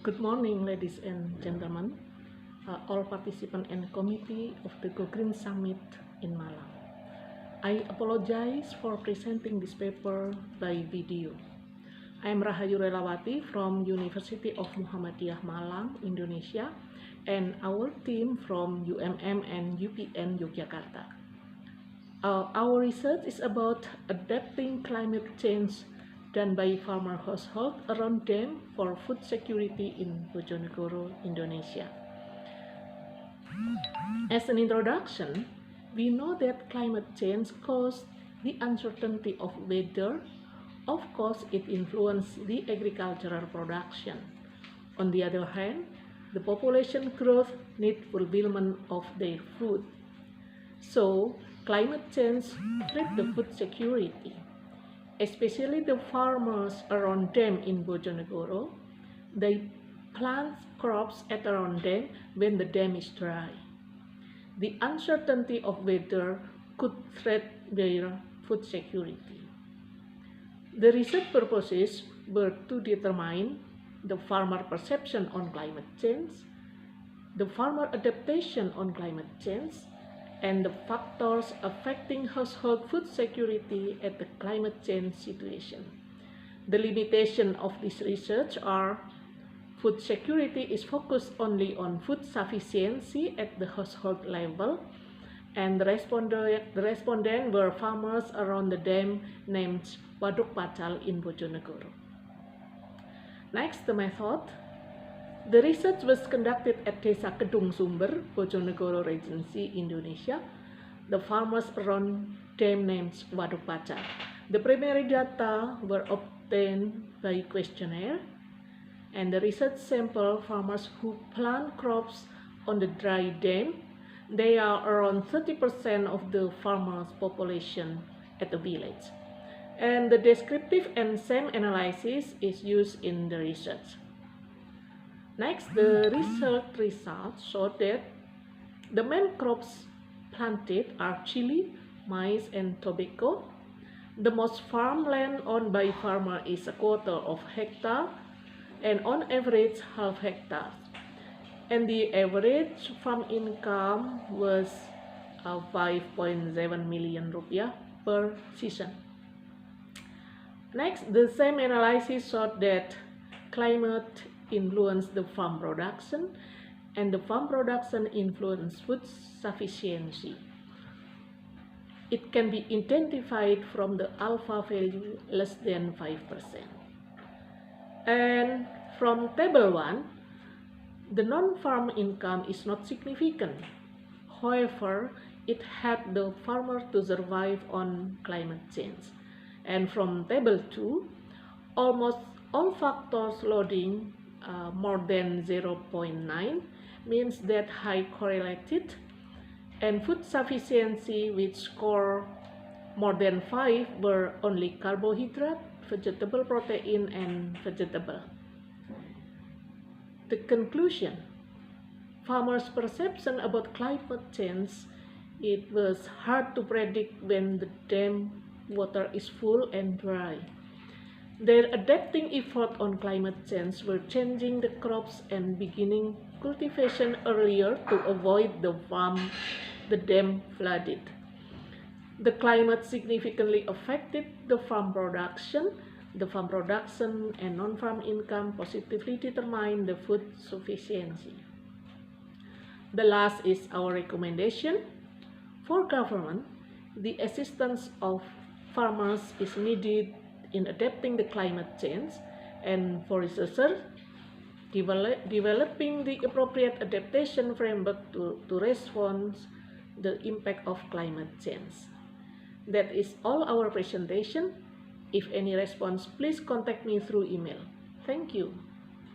Good morning, ladies and gentlemen, all participants and committee of the Go Green Summit in Malang. I apologize for presenting this paper by video. I am Rahayu Relawati from University of Muhammadyah, Malang, Indonesia, and our team from UMM and UPN Yogyakarta. Our research is about adapting climate change done by farmer households around them for food security in Bojonegoro, Indonesia. As an introduction, we know that climate change causes the uncertainty of weather. Of course, it influences the agricultural production. On the other hand, the population growth needs fulfillment of their food. So, climate change threatens the food security, especially the farmers around them in Bojonegoro. They plant crops at around them when the dam is dry. The uncertainty of weather could threaten their food security. The research purposes were to determine the farmer perception on climate change, the farmer adaptation on climate change, and the factors affecting household food security at the climate change situation. The limitation of this research are food security is focused only on food sufficiency at the household level, and the respondent were farmers around the dam named Waduk Pacal in Bojonegoro. Next, the method. The research was conducted at Desa Kedung Sumber, Bojonegoro Regency, Indonesia. The farmers around dam named Waduk Pacal. The primary data were obtained by questionnaire, and the research sample farmers who plant crops on the dry dam. They are around 30% of the farmers' population at the village. And the descriptive and SEM analysis is used in the research. Next, the research results showed that the main crops planted are chili, maize, and tobacco. The most farmland owned by farmer is 1/4 of hectare, and on average half hectare. And the average farm income was 5.7 million rupiah per season. Next, the same analysis showed that climate influenced the farm production, and the farm production influenced food sufficiency. It can be identified from the alpha value less than 5%. And from table 1, the non-farm income is not significant. However, it helped the farmer to survive on climate change. And from table 2, almost all factors loading more than 0.9 means that high correlated, and food sufficiency which score more than 5 were only carbohydrate, vegetable protein, and vegetable. The conclusion: farmers' perception about climate change, it was hard to predict when the dam water is full and dry. Their adapting effort on climate change were changing the crops and beginning cultivation earlier to avoid the dam flooded. The climate significantly affected the farm production. The farm production and non-farm income positively determine the food sufficiency. The last is our recommendation. For government, the assistance of farmers is needed in adapting the climate change, and for researchers, developing the appropriate adaptation framework to respond the impact of climate change. That is all our presentation. If any response, please contact me through email. Thank you.